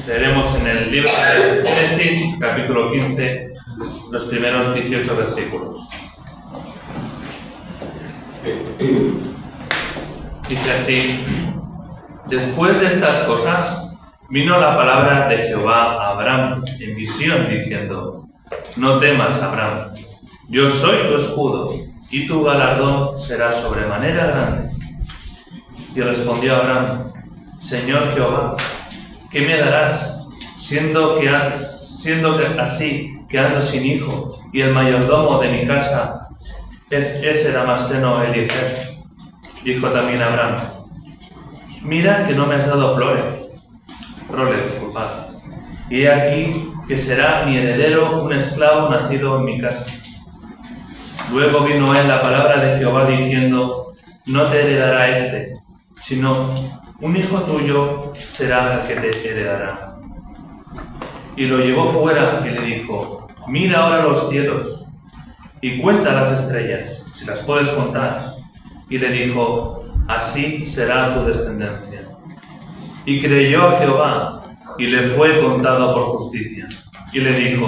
Leeremos en el libro de Génesis, capítulo 15, los primeros 18 versículos. Dice así: Después de estas cosas, vino la palabra de Jehová a Abraham en visión, diciendo: No temas, Abraham, yo soy tu escudo, y tu galardón será sobremanera grande. Y respondió Abraham: Señor Jehová, ¿qué me darás, siendo que así que ando sin hijo, y el mayordomo de mi casa es ese Damasceno Eliezer? Dijo también Abraham: Mira que no me has dado prole, disculpad, y he aquí que será mi heredero un esclavo nacido en mi casa. Luego vino él la palabra de Jehová diciendo: No te heredará este, sino un hijo tuyo será el que te heredará. Y lo llevó fuera y le dijo: Mira ahora los cielos y cuenta las estrellas, si las puedes contar. Y le dijo: Así será tu descendencia. Y creyó a Jehová, y le fue contado por justicia. Y le dijo: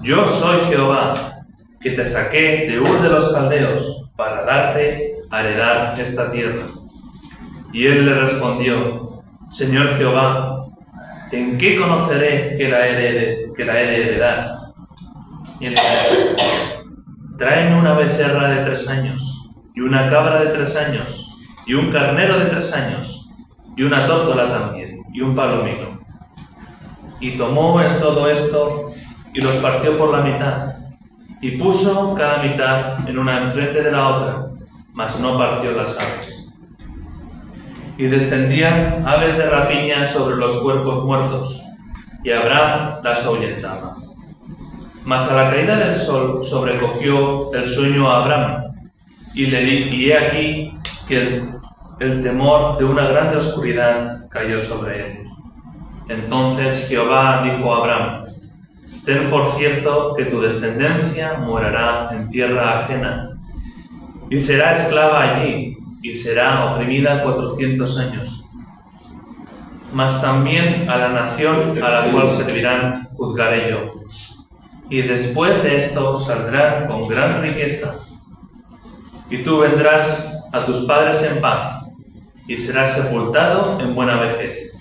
Yo soy Jehová, que te saqué de Ur de los Caldeos, para darte a heredar esta tierra. Y él le respondió: Señor Jehová, ¿en qué conoceré que la he de heredar? Y él le dijo: Tráeme una becerra de 3 años, y una cabra de 3 años, y un carnero de 3 años, y una tórtola también, y un palomino. Y tomó en todo esto, y los partió por la mitad, y puso cada mitad en una enfrente de la otra, mas no partió las aves. Y descendían aves de rapiña sobre los cuerpos muertos, y Abraham las ahuyentaba. Mas a la caída del sol sobrecogió el sueño a Abraham, y he aquí que el temor de una grande oscuridad cayó sobre él. Entonces Jehová dijo a Abraham: Ten por cierto que tu descendencia morará en tierra ajena, y será esclava allí, y será oprimida 400 años. Mas también a la nación a la cual servirán juzgaré yo. Y después de esto saldrán con gran riqueza. Y tú vendrás a tus padres en paz, y serás sepultado en buena vejez.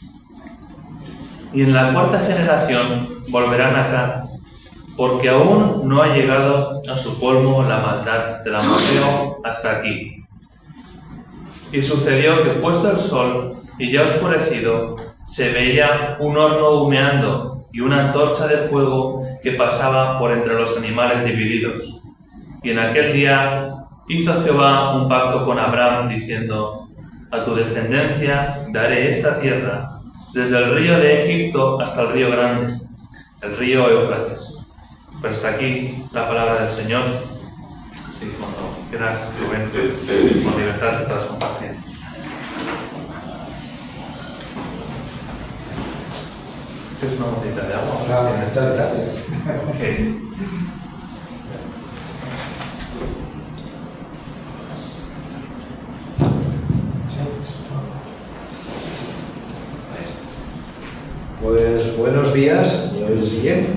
Y en la 4ª generación volverán acá, porque aún no ha llegado a su colmo la maldad del amorreo hasta aquí. Y sucedió que puesto el sol y ya oscurecido, se veía un horno humeando y una antorcha de fuego que pasaba por entre los animales divididos. Y en aquel día hizo Jehová un pacto con Abraham, diciendo: A tu descendencia daré esta tierra, desde el río de Egipto hasta el río grande, el río Éufrates. Pues hasta aquí la palabra del Señor. Así que cuando quieras, Rubén, con libertad te puedas compartir. ¿Es una botellita de agua? Muchas gracias. Okay. Pues buenos días, ¿me oís bien?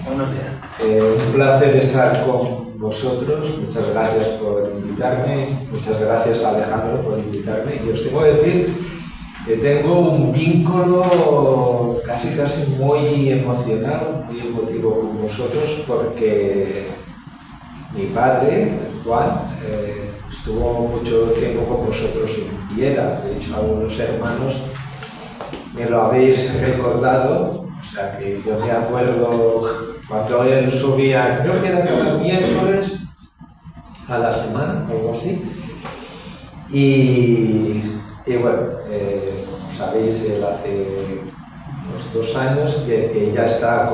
Buenos días. Un placer estar con vosotros. Muchas gracias por invitarme. Muchas gracias a Alejandro por invitarme. Y os tengo que decir que tengo un vínculo casi muy emocional, muy emotivo con vosotros, porque mi padre, Juan, estuvo mucho tiempo con vosotros en Piera. De hecho, algunos hermanos me lo habéis recordado. O sea que yo me acuerdo cuando él subía, creo que era cada miércoles a la semana, algo así. Y bueno, como sabéis, él hace unos 2 años que ya está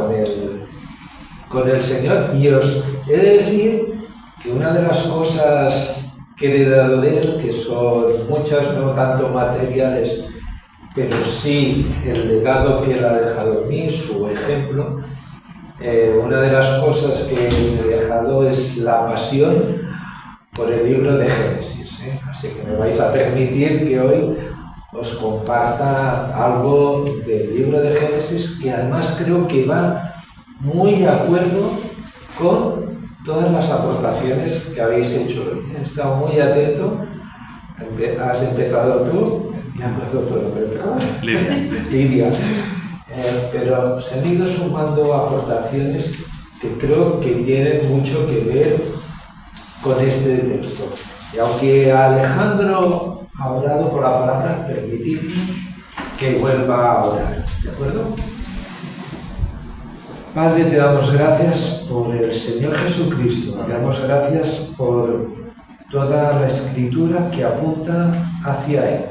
con el Señor. Y os he de decir que una de las cosas que he heredado de él, que son muchas, no tanto materiales, pero sí el legado que él ha dejado en mí, su ejemplo. Una de las cosas que me ha dejado es la pasión por el libro de Génesis. Así que me vais a permitir que hoy os comparta algo del libro de Génesis que además creo que va muy de acuerdo con todas las aportaciones que habéis hecho hoy. He estado muy atento. Has empezado tú, me acuerdo todo, pero Lidia. Pero se han ido sumando aportaciones que creo que tienen mucho que ver con este texto. Y aunque Alejandro ha orado por la palabra, permitidme que vuelva a orar. ¿De acuerdo? Padre, te damos gracias por el Señor Jesucristo. Te damos gracias por toda la Escritura que apunta hacia Él,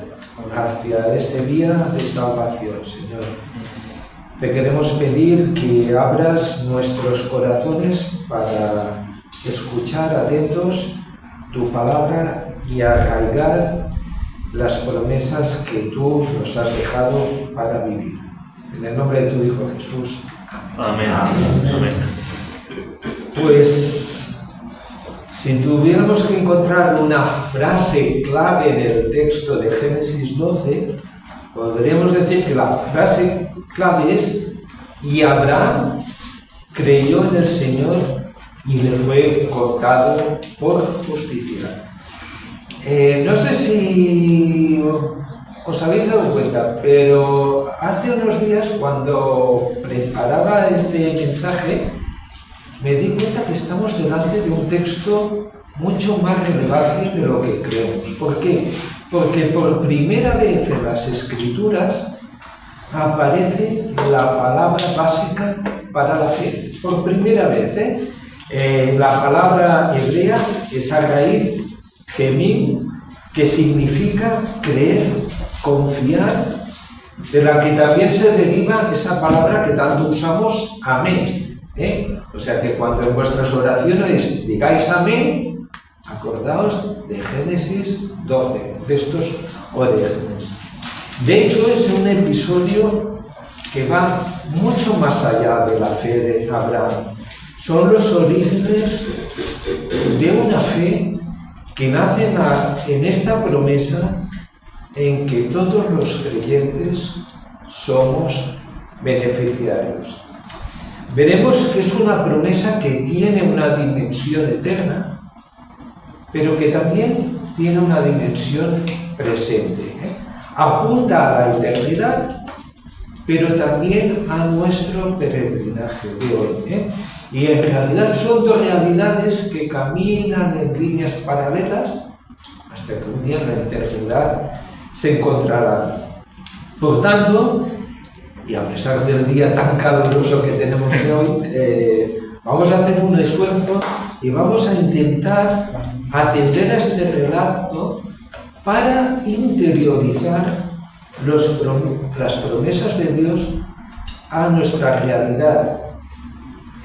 hacia ese día de salvación, Señor. Te queremos pedir que abras nuestros corazones para escuchar atentos tu palabra y arraigar las promesas que tú nos has dejado para vivir. En el nombre de tu Hijo Jesús. Amén. Amén. Pues, si tuviéramos que encontrar una frase clave en el texto de Génesis 12, podríamos decir que la frase clave es: y Abraham creyó en el Señor y le fue contado por justicia. No sé si os habéis dado cuenta, pero hace unos días, cuando preparaba este mensaje, me di cuenta que estamos delante de un texto mucho más relevante de lo que creemos. ¿Por qué? Porque por primera vez en las Escrituras aparece la palabra básica para la fe. Por primera vez, la palabra hebrea es agaid, gemim, que significa creer, confiar, de la que también se deriva esa palabra que tanto usamos, amén. O sea que cuando en vuestras oraciones digáis amén, acordaos de Génesis 12, de estos orígenes. De hecho, es un episodio que va mucho más allá de la fe de Abraham. Son los orígenes de una fe que nace en esta promesa en que todos los creyentes somos beneficiarios. Veremos que es una promesa que tiene una dimensión eterna, pero que también tiene una dimensión presente. Apunta a la eternidad, pero también a nuestro peregrinaje de hoy. Y en realidad son dos realidades que caminan en líneas paralelas hasta que un día en la eternidad se encontrarán. Por tanto, y a pesar del día tan caluroso que tenemos hoy, vamos a hacer un esfuerzo y vamos a intentar atender a este relato para interiorizar las promesas de Dios a nuestra realidad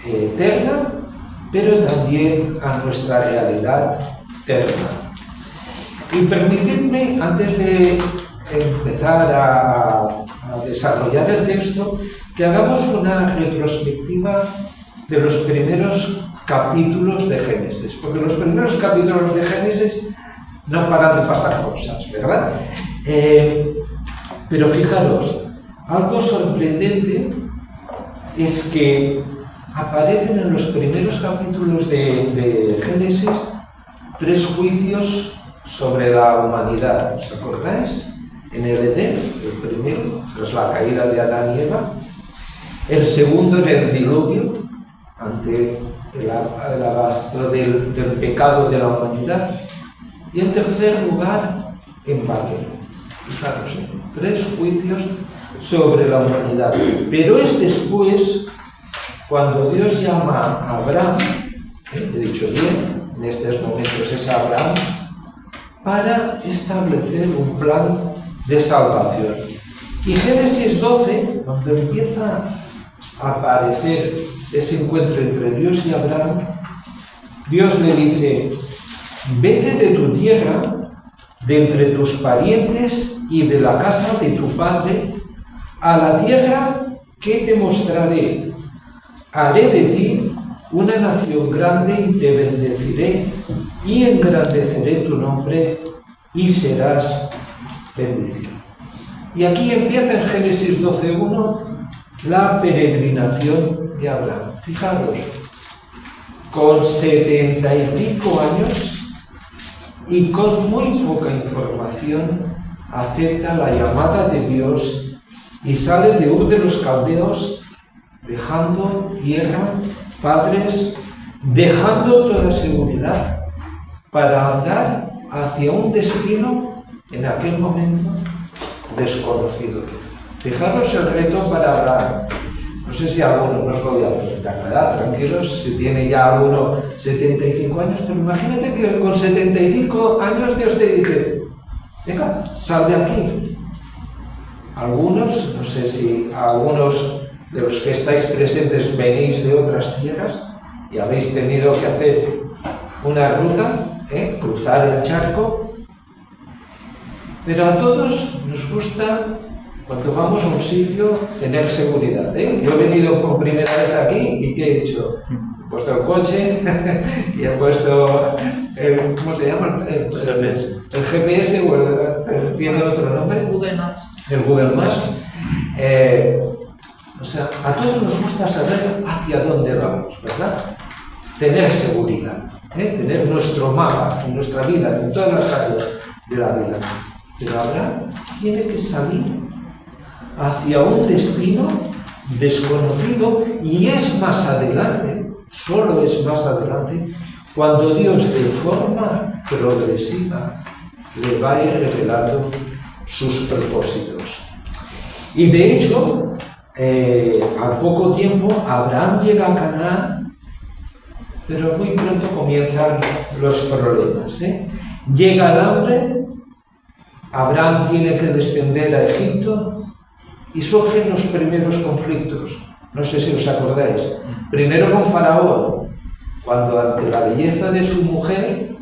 eterna, pero también a nuestra realidad terrena. Y permitidme, antes de empezar a desarrollar el texto, que hagamos una retrospectiva de los primeros capítulos de Génesis, porque los primeros capítulos de Génesis no paran de pasar cosas, ¿verdad? Pero fijaros, algo sorprendente es que aparecen en los primeros capítulos de Génesis 3 juicios sobre la humanidad. ¿Os acordáis? En el Edén, el primero, tras la caída de Adán y Eva; el segundo en el diluvio, ante el abasto del pecado de la humanidad; y en tercer lugar, en Babel. Fijaros, 3 juicios sobre la humanidad. Pero es después, cuando Dios llama a Abraham, he dicho bien, en estos momentos es Abraham, para establecer un plan de salvación. Y Génesis 12, donde empieza a aparecer ese encuentro entre Dios y Abraham, Dios le dice: vete de tu tierra, de entre tus parientes y de la casa de tu padre, a la tierra que te mostraré. Haré de ti una nación grande y te bendeciré y engrandeceré tu nombre y serás bendecido. Y aquí empieza en Génesis 12:1 la peregrinación de Abraham. Fijaros, con 75 años y con muy poca información, acepta la llamada de Dios y sale de Ur de los Caldeos, dejando tierra, padres, dejando toda seguridad para andar hacia un destino en aquel momento desconocido. Fijaros el reto para Abraham. No sé si alguno, no os voy a preguntar la edad, tranquilos, si tiene ya alguno 75 años, pero imagínate que con 75 años Dios te dice, venga, sal de aquí. Algunos, no sé si algunos de los que estáis presentes venís de otras tierras y habéis tenido que hacer una ruta, cruzar el charco, pero a todos nos gusta, cuando vamos a un sitio, tener seguridad. Yo he venido por primera vez aquí y ¿qué he hecho? He puesto el coche y he puesto el, ¿cómo se llama? El GPS o tiene otro nombre. Google Maps. El Google Maps. O sea, a todos nos gusta saber hacia dónde vamos, ¿verdad? Tener seguridad, tener nuestro mapa en nuestra vida, en todas las áreas de la vida. Pero ahora tiene que salir hacia un destino desconocido y es más adelante, solo es más adelante, cuando Dios de forma progresiva le va a ir revelando sus propósitos. Y de hecho, al poco tiempo, Abraham llega a Canaán, pero muy pronto comienzan los problemas. Llega el hambre, Abraham tiene que descender a Egipto y surgen los primeros conflictos. No sé si os acordáis. Primero con Faraón, cuando ante la belleza de su mujer,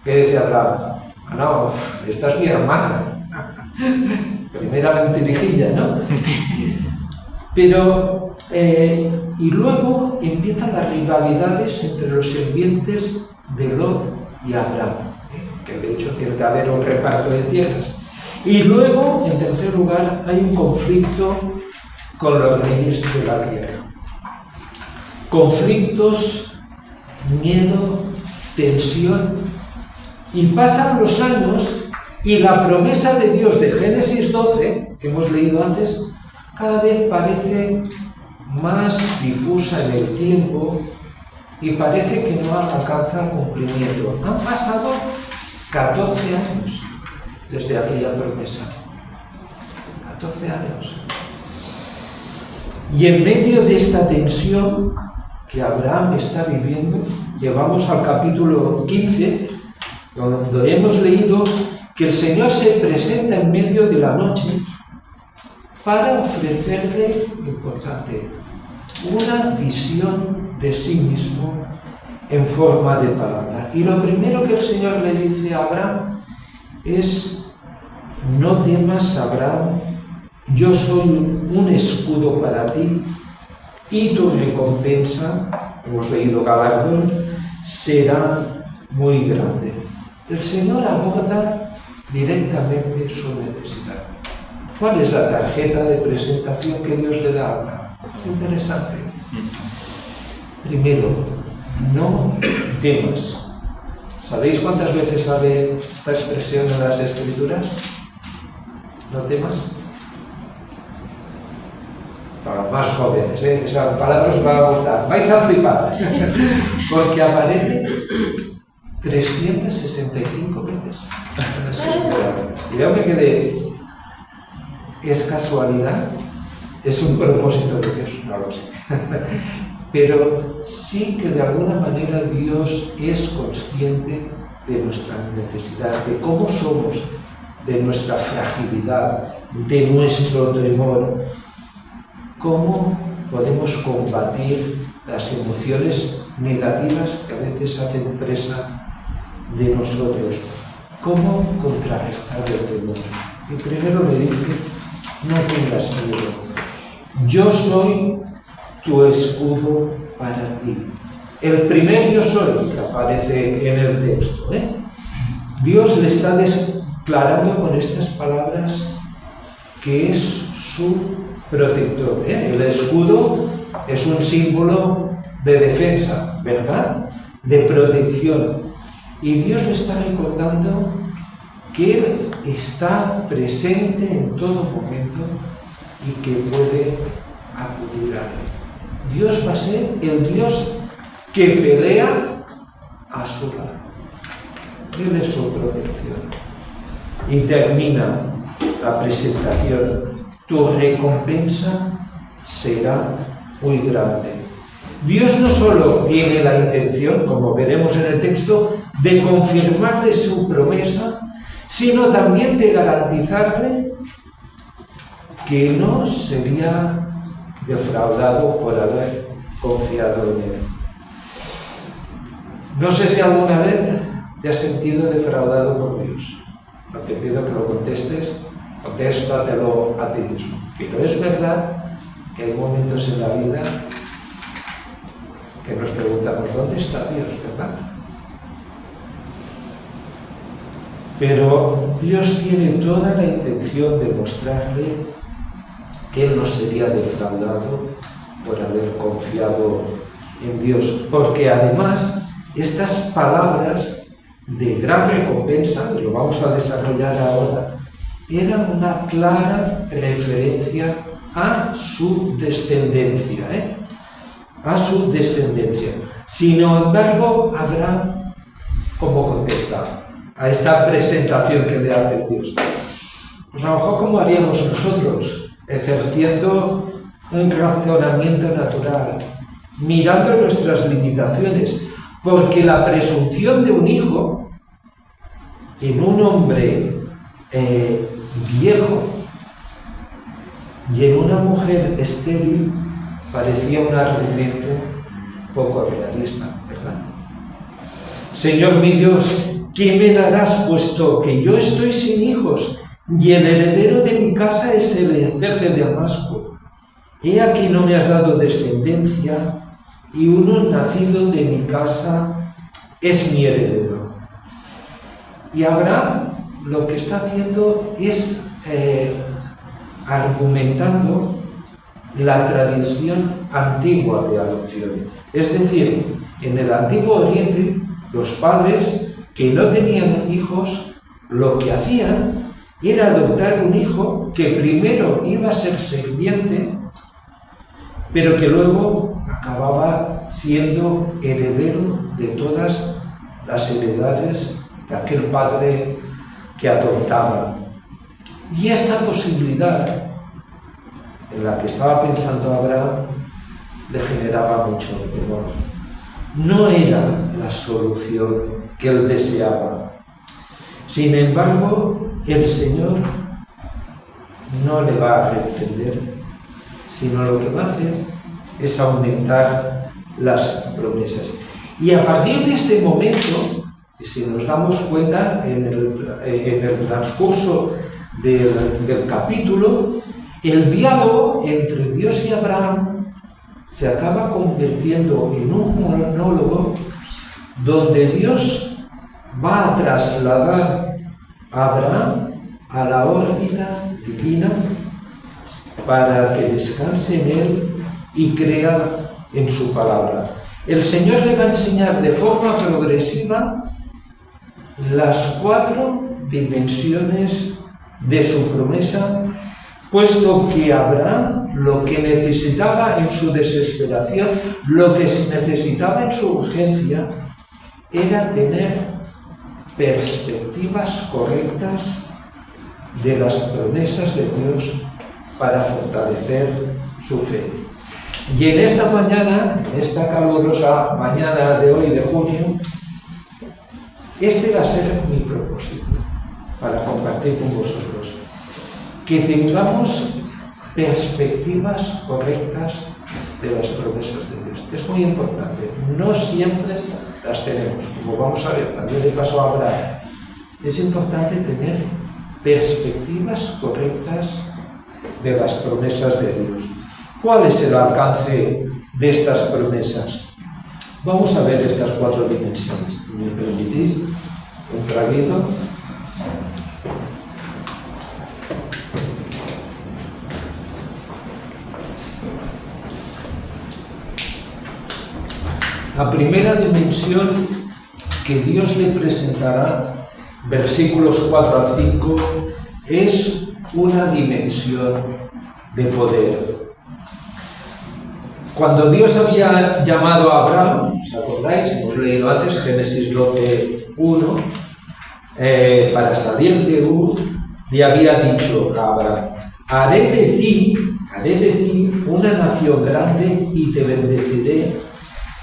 ¿qué dice Abraham? No, esta es mi hermana. Primera mentirijilla, ¿no? Pero, y luego empiezan las rivalidades entre los sirvientes de Lot y Abraham, que de hecho tiene que haber un reparto de tierras. Y luego, en tercer lugar, hay un conflicto con los reyes de la tierra. Conflictos, miedo, tensión, y pasan los años y la promesa de Dios de Génesis 12, que hemos leído antes, cada vez parece más difusa en el tiempo y parece que no alcanza cumplimiento. Han pasado 14 años desde aquella promesa. 14 años. Y en medio de esta tensión que Abraham está viviendo, llegamos al capítulo 15, donde hemos leído que el Señor se presenta en medio de la noche para ofrecerle, importante, una visión de sí mismo en forma de palabra. Y lo primero que el Señor le dice a Abraham es: no temas, Abraham, yo soy un escudo para ti y tu recompensa, hemos leído galardón, será muy grande. El Señor aborda directamente su necesidad. ¿Cuál es la tarjeta de presentación que Dios le da a Abraham? Es interesante. Primero, no temas. ¿Sabéis cuántas veces sale esta expresión en las Escrituras? ¿No temas? Para los más jóvenes, esa palabra os va a gustar. Vais a flipar. Porque aparece 365 veces en la Escritura. Y yo me quedé... ¿Es casualidad? ¿Es un propósito de Dios? No lo sé. Pero sí que de alguna manera Dios es consciente de nuestra necesidad, de cómo somos, de nuestra fragilidad, de nuestro temor, cómo podemos combatir las emociones negativas que a veces hacen presa de nosotros, cómo contrarrestar el temor. Y primero le dice: no tengas miedo, yo soy tu escudo para ti. El primer yo soy que aparece en el texto. Dios le está declarando con estas palabras que es su protector. El escudo es un símbolo de defensa, ¿verdad? De protección. Y Dios le está recordando que Él está presente en todo momento y que puede acudir a Él. Dios va a ser el Dios que pelea a su lado. Él es su protección. Y termina la presentación. Tu recompensa será muy grande. Dios no solo tiene la intención, como veremos en el texto, de confirmarle su promesa, sino también de garantizarle que no sería defraudado por haber confiado en Él. No sé si alguna vez te has sentido defraudado por Dios. No te pido que lo contestes, contéstatelo a ti mismo. Pero es verdad que hay momentos en la vida que nos preguntamos, ¿dónde está Dios, verdad? Pero Dios tiene toda la intención de mostrarle que Él no sería defraudado por haber confiado en Dios, porque además estas palabras de gran recompensa, que lo vamos a desarrollar ahora, eran una clara referencia a su descendencia, a su descendencia. Sin embargo, Abraham, ¿cómo contesta a esta presentación que le hace Dios? Pues a lo mejor, ¿cómo haríamos nosotros? Ejerciendo un razonamiento natural, mirando nuestras limitaciones, porque la presunción de un hijo en un hombre viejo y en una mujer estéril parecía un argumento poco realista, ¿verdad? Señor mi Dios, ¿qué me darás puesto que yo estoy sin hijos y el heredero de mi casa es Eliezer de Damasco? He aquí no me has dado descendencia y uno nacido de mi casa es mi heredero. Y Abraham lo que está haciendo es argumentando la tradición antigua de adopción. Es decir, en el Antiguo Oriente, los padres que no tenían hijos, lo que hacían era adoptar un hijo que primero iba a ser sirviente, pero que luego acababa siendo heredero de todas las heredades de aquel padre que adoptaba. Y esta posibilidad en la que estaba pensando Abraham le generaba mucho temor. No era la solución que él deseaba. Sin embargo, el Señor no le va a reprender, sino lo que va a hacer es aumentar las promesas. Y a partir de este momento, si nos damos cuenta en el transcurso del capítulo, el diálogo entre Dios y Abraham se acaba convirtiendo en un monólogo donde Dios va a trasladar a Abraham a la órbita divina para que descanse en él y crea en su palabra. El Señor le va a enseñar de forma progresiva las 4 dimensiones de su promesa, puesto que Abraham lo que necesitaba en su desesperación, lo que necesitaba en su urgencia, era tener perspectivas correctas de las promesas de Dios para fortalecer su fe. Y en esta mañana, en esta calurosa mañana de hoy de junio, este va a ser mi propósito para compartir con vosotros. Que tengamos perspectivas correctas de las promesas de Dios. Es muy importante. No siempre las tenemos, como vamos a ver, también le pasó a Abraham. Es importante tener perspectivas correctas de las promesas de Dios. ¿Cuál es el alcance de estas promesas? Vamos a ver estas 4 dimensiones. Si me permitís, un traguito. La primera dimensión que Dios le presentará, versículos 4 al 5, es una dimensión de poder. Cuando Dios había llamado a Abraham, ¿os acordáis? Hemos leído antes Génesis 12:1, para salir de Ur, le había dicho a Abraham: haré de ti una nación grande y te bendeciré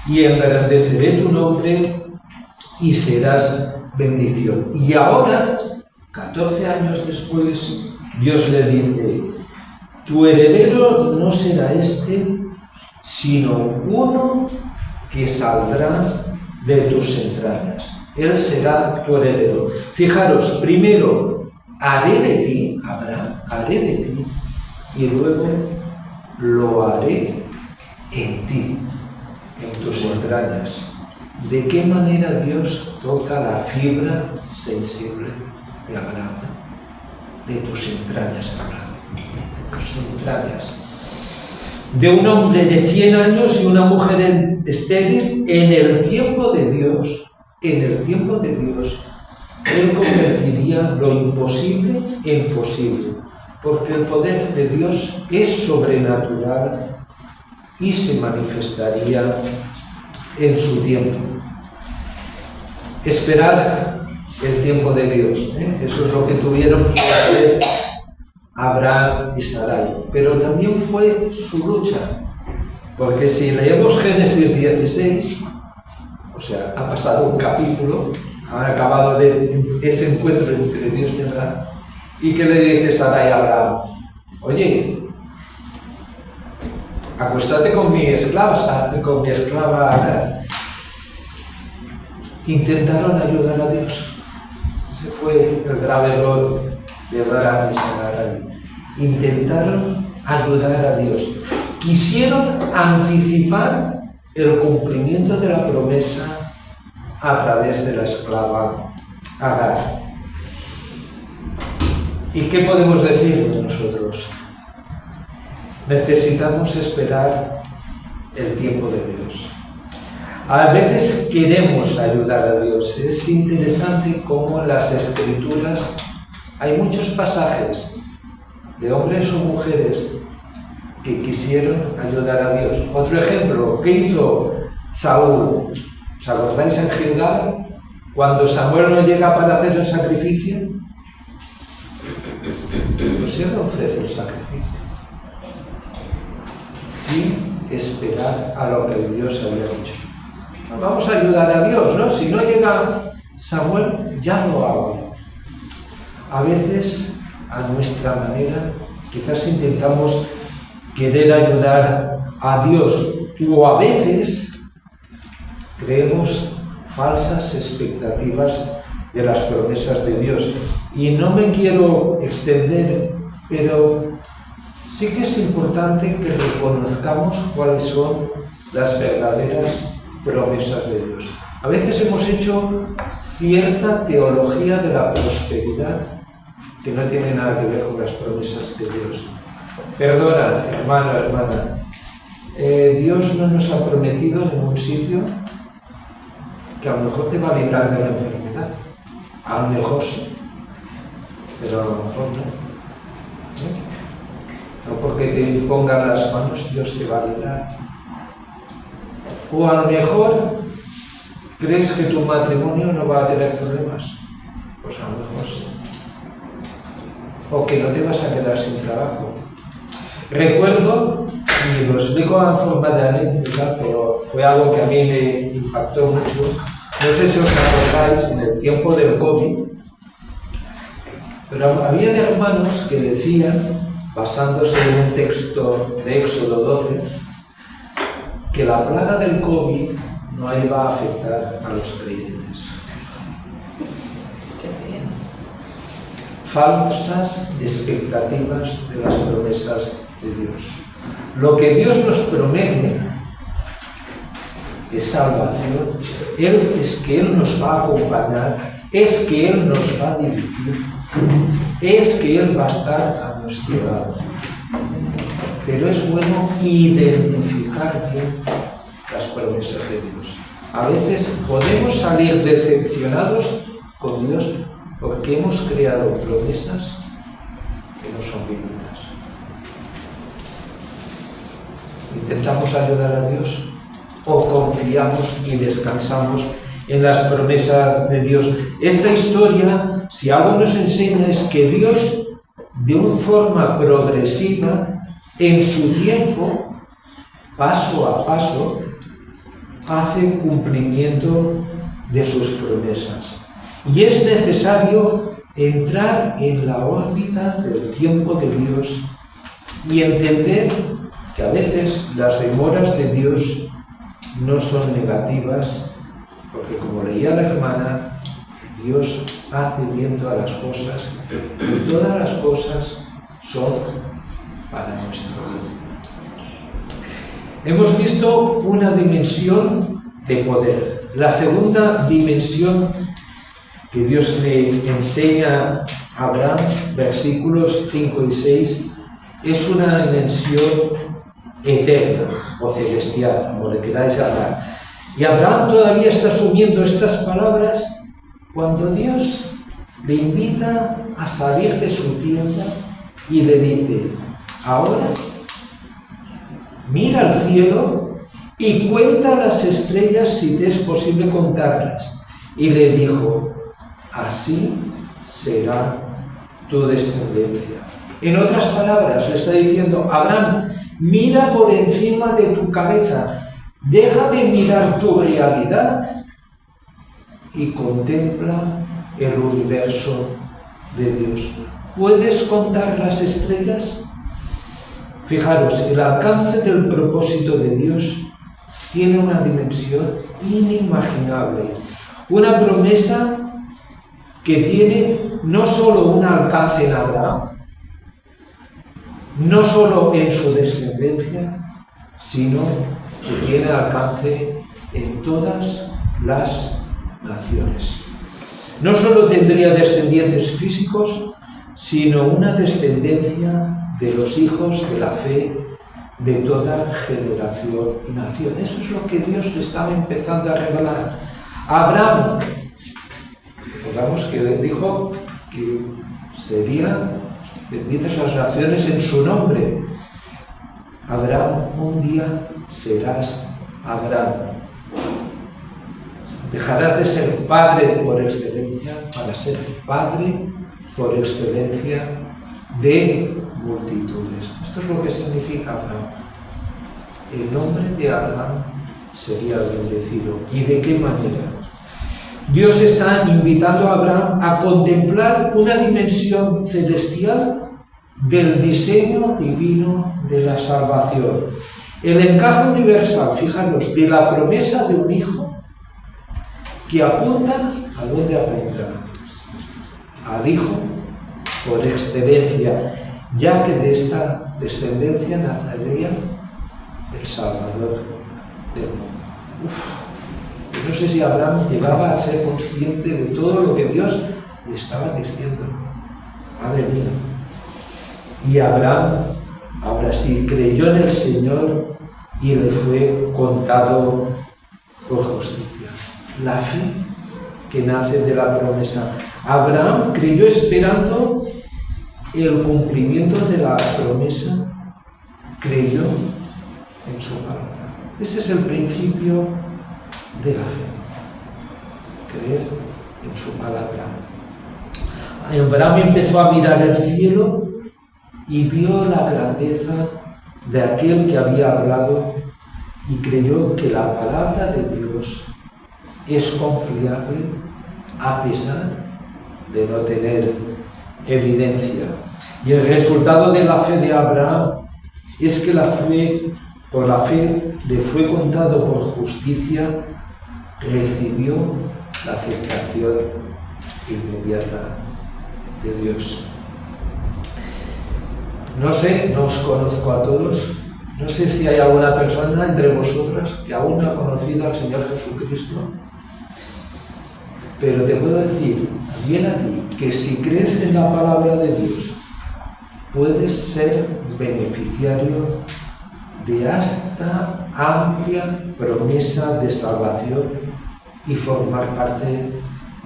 y engrandeceré tu nombre y serás bendición. Y ahora, 14 años después, Dios le dice: tu heredero no será este, sino uno que saldrá de tus entrañas. Él será tu heredero. Fijaros, primero, haré de ti, Abraham, haré de ti, y luego lo haré en ti, en tus entrañas. ¿De qué manera Dios toca la fibra sensible de Abraham? De tus entrañas, Abraham, de tus entrañas. De un hombre de 100 años y una mujer estéril, en el tiempo de Dios, Él convertiría lo imposible en posible, porque el poder de Dios es sobrenatural y se manifestaría en su tiempo. Esperar el tiempo de Dios, eso es lo que tuvieron que hacer Abraham y Sarai, pero también fue su lucha, porque si leemos Génesis 16, o sea, ha pasado un capítulo, han acabado de ese encuentro entre Dios y Abraham, y que le dice Sarai a Abraham: oye, acuéstate con mi esclava Agar. Intentaron ayudar a Dios. Ese fue el grave error de Abraham y Sarai. Intentaron ayudar a Dios. Quisieron anticipar el cumplimiento de la promesa a través de la esclava Agar. ¿Y qué podemos decir de nosotros? Necesitamos esperar el tiempo de Dios. A veces queremos ayudar a Dios. Es interesante cómo en las Escrituras hay muchos pasajes de hombres o mujeres que quisieron ayudar a Dios. Otro ejemplo, ¿qué hizo Saúl? ¿Os acordáis en Gilgal? Cuando Samuel no llega para hacer el sacrificio, pues él ofrece el sacrificio, sin esperar a lo que Dios había dicho. Vamos a ayudar a Dios, ¿no? Si no llega Samuel, ya lo hago. A veces, a nuestra manera, quizás intentamos querer ayudar a Dios, o a veces creemos falsas expectativas de las promesas de Dios. Y no me quiero extender, pero sí que es importante que reconozcamos cuáles son las verdaderas promesas de Dios. A veces hemos hecho cierta teología de la prosperidad que no tiene nada que ver con las promesas de Dios. Perdona, hermano, hermana, Dios no nos ha prometido en ningún sitio que a lo mejor te va a librar de la enfermedad. A lo mejor sí, pero a lo mejor no. No porque te impongan las manos Dios te va a librar. O a lo mejor crees que tu matrimonio no va a tener problemas. Pues a lo mejor sí. O que no te vas a quedar sin trabajo. Recuerdo, y lo explico en forma de anécdota, pero fue algo que a mí me impactó mucho. No sé si os acordáis, en el tiempo del COVID, pero había hermanos que decían, basándose en un texto de Éxodo 12, que la plaga del COVID no iba a afectar a los creyentes. Falsas expectativas de las promesas de Dios. Lo que Dios nos promete es salvación, es que Él nos va a acompañar, es que Él nos va a dirigir, es que Él va a estar a nuestro lado. Pero es bueno identificar bien las promesas de Dios. A veces podemos salir decepcionados con Dios porque hemos creado promesas que no son bíblicas. ¿Intentamos ayudar a Dios o confiamos y descansamos en las promesas de Dios? Esta historia, si algo nos enseña, es que Dios, de una forma progresiva, en su tiempo, paso a paso, hace cumplimiento de sus promesas. Y es necesario entrar en la órbita del tiempo de Dios y entender que a veces las demoras de Dios no son negativas, porque como leía la hermana, Dios hace bien todas las cosas y todas las cosas son para nuestro bien. Hemos visto una dimensión de poder. La segunda dimensión que Dios le enseña a Abraham, versículos 5 y 6, es una dimensión eterna o celestial, como le queráis llamar. Y Abraham todavía está asumiendo estas palabras cuando Dios le invita a salir de su tienda y le dice: ahora mira al cielo y cuenta las estrellas si te es posible contarlas. Y le dijo: así será tu descendencia. En otras palabras, le está diciendo: Abraham, mira por encima de tu cabeza, deja de mirar tu realidad y contempla el universo de Dios. ¿Puedes contar las estrellas? Fijaros, el alcance del propósito de Dios tiene una dimensión inimaginable. Una promesa que tiene no solo un alcance en Abraham, no solo en su descendencia, sino que tiene alcance en todas las naciones. No solo tendría descendientes físicos, sino una descendencia de los hijos de la fe de toda generación y nación. Eso es lo que Dios le estaba empezando a revelar. Abraham, recordamos que dijo que serían benditas las naciones en su nombre. Abraham, un día serás Abraham. Dejarás de ser padre por excelencia para ser padre por excelencia de multitudes. Esto es lo que significa Abraham. El nombre de Abraham sería bendecido. ¿Y de qué manera? Dios está invitando a Abraham a contemplar una dimensión celestial del diseño divino de la salvación. El encaje universal, fijaros, de la promesa de un hijo que apunta a dónde apunta, al hijo por excelencia, ya que de esta descendencia nacería el Salvador del mundo. No sé si Abraham llegaba a ser consciente de todo lo que Dios le estaba diciendo. Madre mía. Y Abraham, ahora sí, creyó en el Señor y le fue contado por justicia. La fe que nace de la promesa. Abraham creyó esperando el cumplimiento de la promesa, creyó en su palabra. Ese es el principio de la fe, creer en su palabra. Abraham empezó a mirar el cielo y vio la grandeza de aquel que había hablado y creyó que la palabra de Dios es confiable a pesar de no tener evidencia. Y el resultado de la fe de Abraham es que por la fe le fue contado por justicia, recibió la aceptación inmediata de Dios. No sé, no os conozco a todos, no sé si hay alguna persona entre vosotras que aún no ha conocido al Señor Jesucristo, pero te puedo decir, bien a ti, que si crees en la palabra de Dios, puedes ser beneficiario de hasta amplia promesa de salvación y formar parte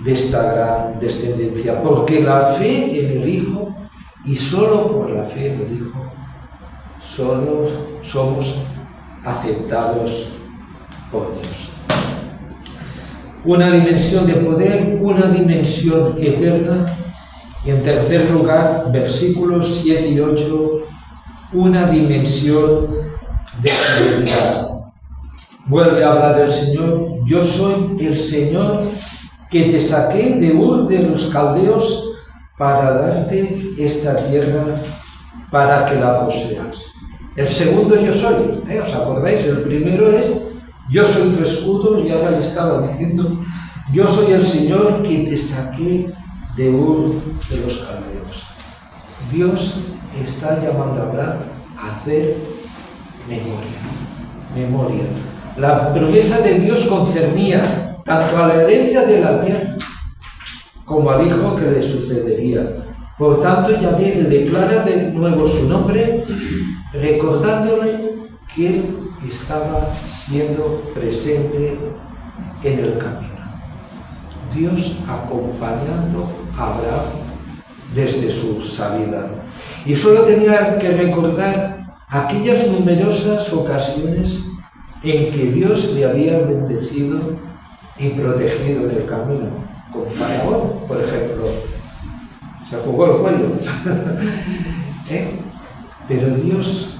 de esta gran descendencia, porque la fe en el Hijo, y solo por la fe en el Hijo, solo somos aceptados por Dios. Una dimensión de poder, una dimensión eterna, y en tercer lugar, versículos 7 y 8, una dimensión de fidelidad. Vuelve a hablar el Señor: yo soy el Señor que te saqué de Ur de los Caldeos para darte esta tierra para que la poseas. El segundo yo soy, ¿os acordáis? El primero es yo soy tu escudo, y ahora le estaba diciendo yo soy el Señor que te saqué de Ur de los Caldeos. Dios está llamando a Abraham a hacer memoria. La promesa de Dios concernía tanto a la herencia de la tierra como al hijo que le sucedería. Por tanto, Yahvé le declara de nuevo su nombre, recordándole que él estaba siendo presente en el camino. Dios acompañando a Abraham desde su salida. Y solo tenía que recordar aquellas numerosas ocasiones en que Dios le había bendecido y protegido en el camino. Con Faraón, por ejemplo, se jugó el cuello. Pero Dios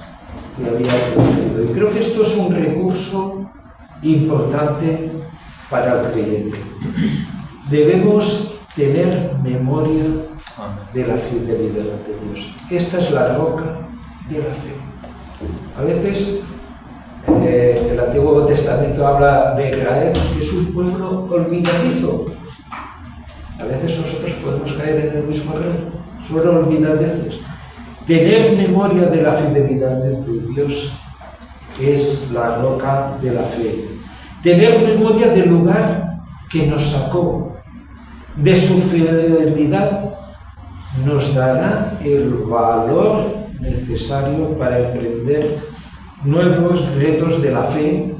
le había protegido. Y creo que esto es un recurso importante para el creyente. Debemos tener memoria de la fidelidad de Dios. Esta es la roca de la fe. A veces el Antiguo Testamento habla de Israel, que es un pueblo olvidadizo. A veces nosotros podemos caer en el mismo error, solo olvidadeces. Tener memoria de la fidelidad de Dios es la roca de la fe. Tener memoria del lugar que nos sacó, de su fidelidad, nos dará el valor necesario para emprender nuevos retos de la fe,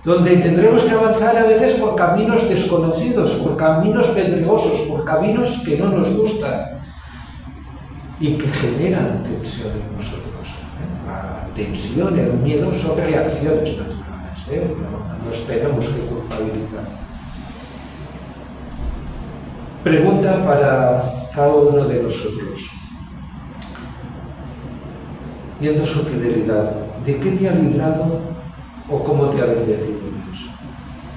donde tendremos que avanzar a veces por caminos desconocidos, por caminos pedregosos, por caminos que no nos gustan y que generan tensión en nosotros. La tensión, el miedo son reacciones naturales. No esperemos que culpabilizar. Pregunta para cada uno de nosotros. Viendo su fidelidad, ¿de qué te ha librado o cómo te ha bendecido Dios?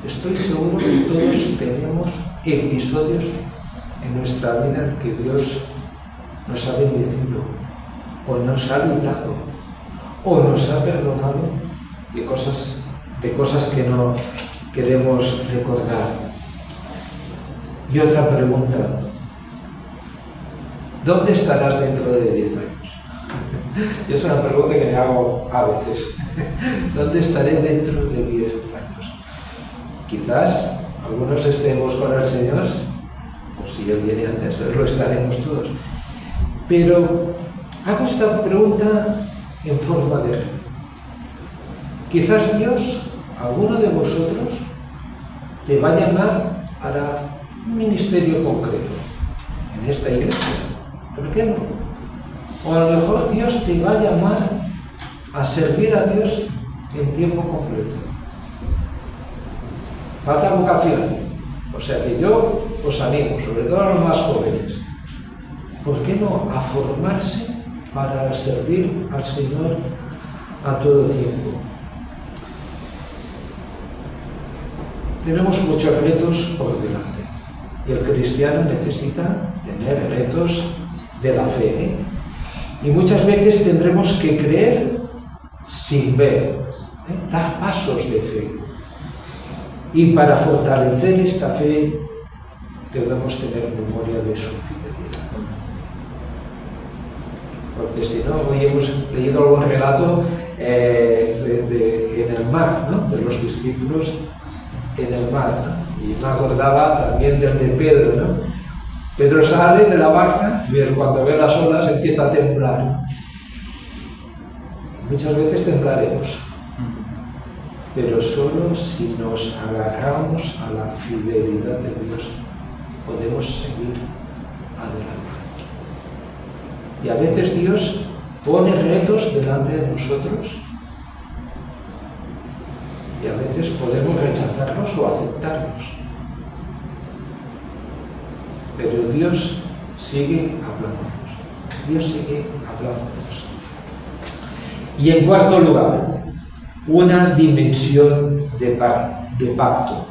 Estoy seguro que todos tenemos episodios en nuestra vida en que Dios nos ha bendecido, o nos ha librado, o nos ha perdonado de cosas que no queremos recordar. Y otra pregunta: ¿dónde estarás dentro de 10 años? Y es una pregunta que me hago a veces. ¿Dónde estaré dentro de 10 años? Quizás algunos estemos con el Señor, o si Él viene antes, lo estaremos todos. Pero hago esta pregunta en forma de reto. Quizás Dios, alguno de vosotros, te va a llamar para un ministerio concreto en esta iglesia. ¿Por qué no? O a lo mejor Dios te va a llamar a servir a Dios en tiempo completo. Falta vocación. O sea que yo os animo, sobre todo a los más jóvenes. ¿Por qué no a formarse para servir al Señor a todo tiempo? Tenemos muchos retos por delante. Y el cristiano necesita tener retos de la fe. Y muchas veces tendremos que creer sin ver, dar pasos de fe. Y para fortalecer esta fe debemos tener memoria de su fidelidad. Porque si no, hoy hemos leído algún relato en el mar, ¿no? De los discípulos en el mar, ¿no? Y me acordaba también del de Pedro, ¿no? Pedro sale de la barca y cuando ve las olas empieza a temblar. Muchas veces temblaremos. pero solo si nos agarramos a la fidelidad de Dios podemos seguir adelante. Y a veces Dios pone retos delante de nosotros y a veces podemos rechazarlos o aceptarlos. Pero Dios sigue hablándonos. Dios sigue hablándonos. Y en cuarto lugar, una dimensión de pacto.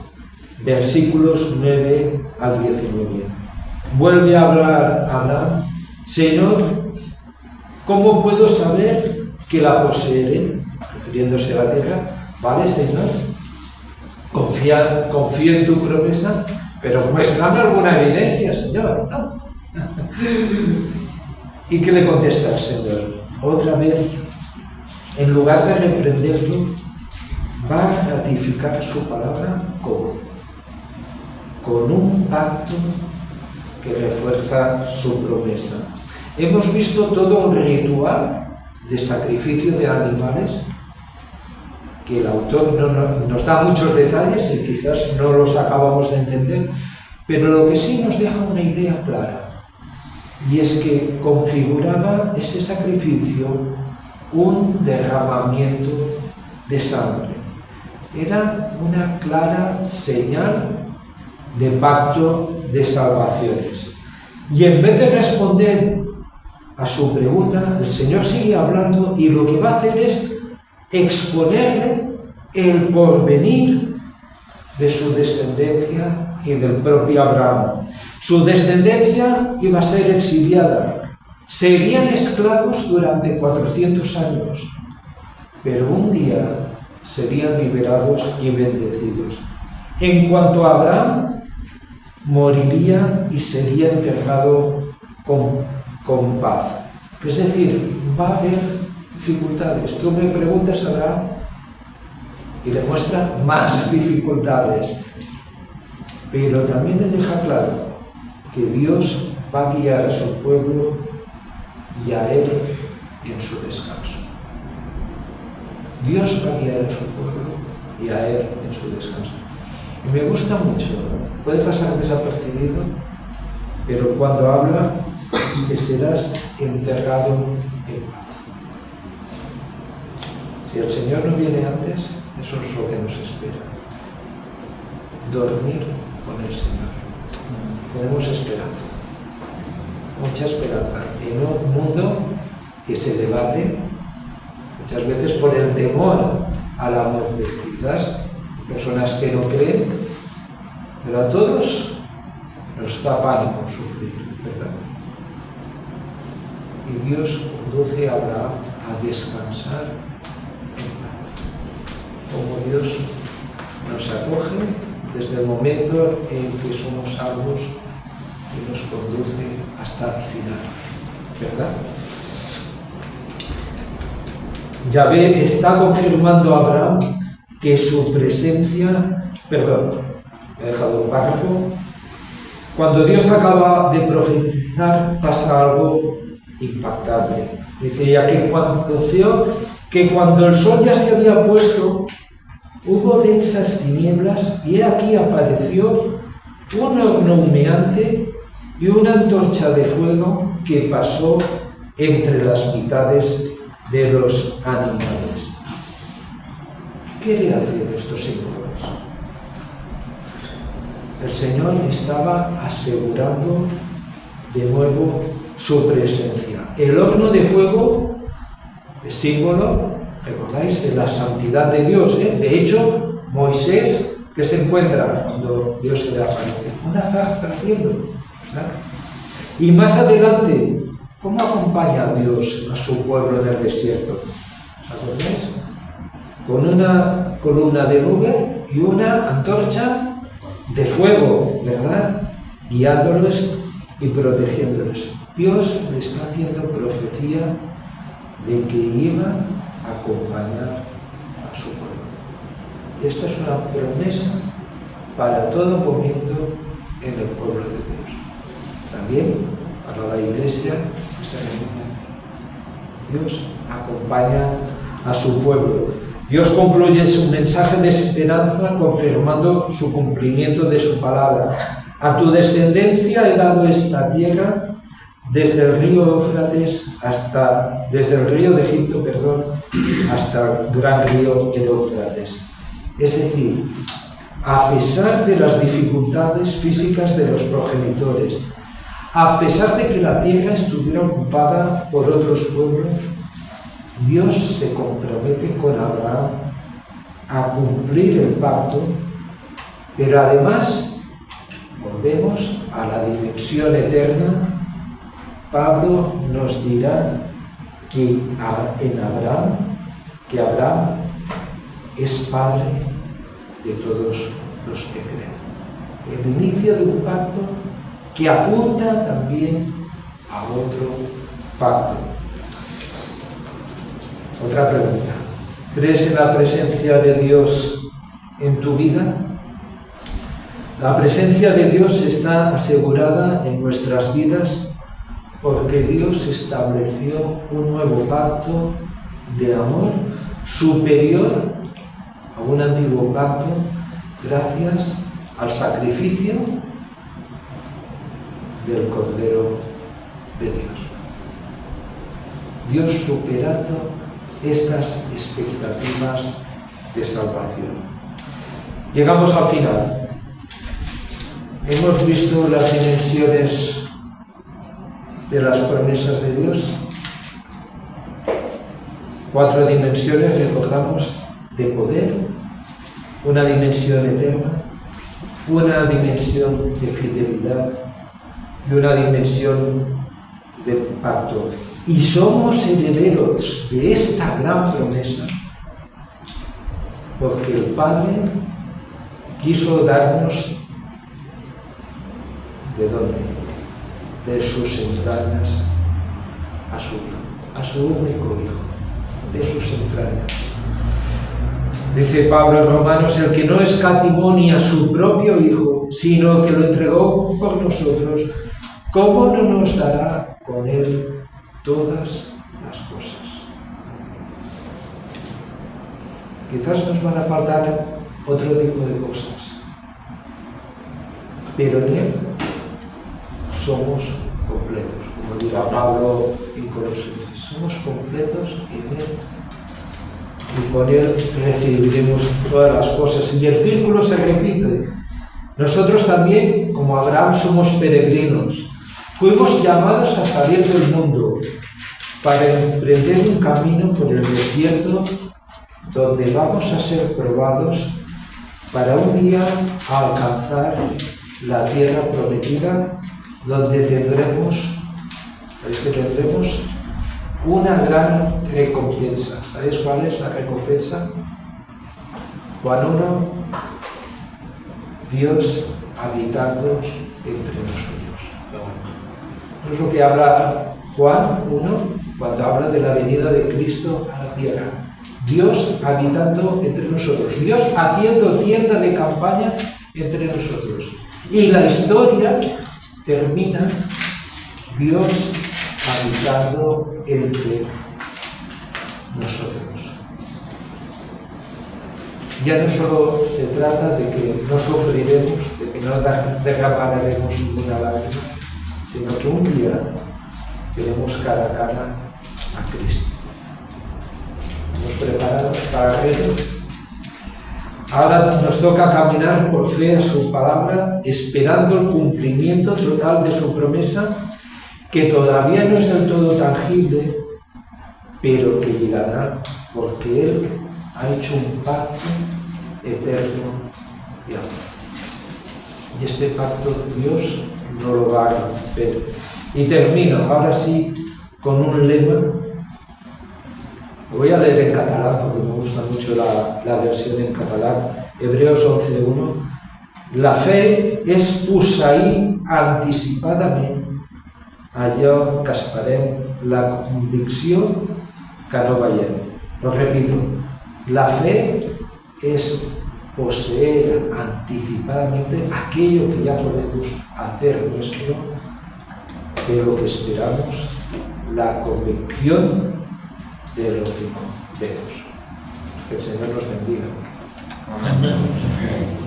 Versículos 9 al 19. Vuelve a hablar Abraham: Señor, ¿cómo puedo saber que la poseeré? Refiriéndose a la tierra. Vale, Señor, confío en tu promesa, pero muéstrame alguna evidencia, Señor, ¿no? ¿Y qué le contesta el Señor? Otra vez, en lugar de reprenderlo, va a ratificar su palabra con un pacto que refuerza su promesa. Hemos visto todo un ritual de sacrificio de animales que el autor nos da muchos detalles y quizás no los acabamos de entender, pero lo que sí nos deja una idea clara, y es que configuraba ese sacrificio un derramamiento de sangre. Era una clara señal de pacto de salvaciones. Y en vez de responder a su pregunta, el Señor sigue hablando y lo que va a hacer es exponerle el porvenir de su descendencia y del propio Abraham. Su descendencia iba a ser exiliada, serían esclavos durante 400 años, pero un día serían liberados y bendecidos. En cuanto a Abraham, moriría y sería enterrado con paz. Es decir, va a haber dificultades. Tú me preguntas a Abraham y le muestra más dificultades, pero también le deja claro que Dios va a guiar a su pueblo y a él en su descanso. Dios va a guiar a su pueblo y a él en su descanso. Y me gusta mucho, puede pasar desapercibido, pero cuando habla que serás enterrado en paz. Si el Señor no viene antes, eso es lo que nos espera. Dormir con el Señor. Tenemos esperanza, mucha esperanza, en un mundo que se debate muchas veces por el temor a la muerte. Quizás personas que no creen, pero a todos nos da pánico sufrir, ¿verdad? Y Dios conduce a Abraham a descansar en paz. Como Dios nos acoge desde el momento en que somos salvos y nos conduce hasta el final, ¿verdad? Yahvé está confirmando a Abraham que su presencia, perdón, me he dejado un párrafo. Cuando Dios acaba de profetizar pasa algo impactante. Dice, ya que cuando el sol ya se había puesto, hubo densas tinieblas y he aquí apareció un horno humeante y una antorcha de fuego que pasó entre las mitades de los animales. ¿Qué quiere hacer estos símbolos? El Señor estaba asegurando de nuevo su presencia. El horno de fuego es símbolo, recordáis, de la santidad de Dios, ¿eh? De hecho, Moisés, que se encuentra cuando Dios se le aparece, una zarza ardiendo, ¿verdad? Y más adelante, ¿cómo acompaña a Dios a su pueblo en el desierto? ¿Os acordáis? Con una columna de nube y una antorcha de fuego, ¿verdad? Guiándolos y protegiéndolos. Dios le está haciendo profecía de que iba a acompañar a su pueblo. Esta es una promesa para todo momento en el pueblo de Dios. También para la Iglesia, Dios acompaña a su pueblo. Dios concluye su mensaje de esperanza confirmando su cumplimiento de su palabra. A tu descendencia he dado esta tierra desde el río Éufrates desde el río de Egipto, hasta el gran río Éufrates. Es decir, a pesar de las dificultades físicas de los progenitores, a pesar de que la tierra estuviera ocupada por otros pueblos, Dios se compromete con Abraham a cumplir el pacto, pero además volvemos a la dimensión eterna. Pablo nos dirá que Abraham es padre de todos los que creen. El inicio de un pacto que apunta también a otro pacto. Otra pregunta. ¿Crees en la presencia de Dios en tu vida? La presencia de Dios está asegurada en nuestras vidas porque Dios estableció un nuevo pacto de amor superior a un antiguo pacto gracias al sacrificio del Cordero de Dios. Dios superando estas expectativas de salvación. Llegamos al final. Hemos visto las dimensiones de las promesas de Dios. 4 dimensiones, recordamos, de poder, una dimensión eterna, una dimensión de fidelidad y una dimensión de pacto. Y somos herederos de esta gran promesa porque el Padre quiso darnos ¿de dónde? De sus entrañas a su Hijo, a su único Hijo, de sus entrañas. Dice Pablo en Romanos, el que no escatimó ni a su propio Hijo, sino que lo entregó por nosotros, ¿cómo no nos dará con él todas las cosas? Quizás nos van a faltar otro tipo de cosas, pero en él somos completos, como dirá Pablo en Colosenses, somos completos en él. Y con él recibiremos todas las cosas. Y el círculo se repite. Nosotros también, como Abraham, somos peregrinos. Fuimos llamados a salir del mundo para emprender un camino por el desierto donde vamos a ser probados para un día alcanzar la tierra prometida, donde tendremos, ¿sabéis que tendremos? Una gran recompensa. ¿Sabéis cuál es la recompensa? Juan 1, Dios habitando entre nosotros. ¿No es lo que habla Juan 1 cuando habla de la venida de Cristo a la tierra? Dios habitando entre nosotros, Dios haciendo tienda de campaña entre nosotros. Y la historia termina Dios habitando entre nosotros. Ya no solo se trata de que no sufriremos, de que no derramaremos ninguna lágrima, sino que un día veremos cara a cara a Cristo. ¿Estamos preparados para ello? Ahora nos toca caminar por fe a su palabra, esperando el cumplimiento total de su promesa, que todavía no es del todo tangible, pero que llegará porque Él ha hecho un pacto eterno de amor. Y este pacto Dios no lo va a romper. Y termino, ahora sí, con un lema. Lo voy a leer en catalán porque me gusta mucho la versión en catalán. Hebreos 11:1. La fe és posseir anticipadament allò que esperem, la convicció que no veiem. Lo repito, la fe es poseer anticipadamente aquello que ya podemos hacer nuestro, de lo que esperamos, la convicción de lo que no vemos. Que el Señor los bendiga. Amén.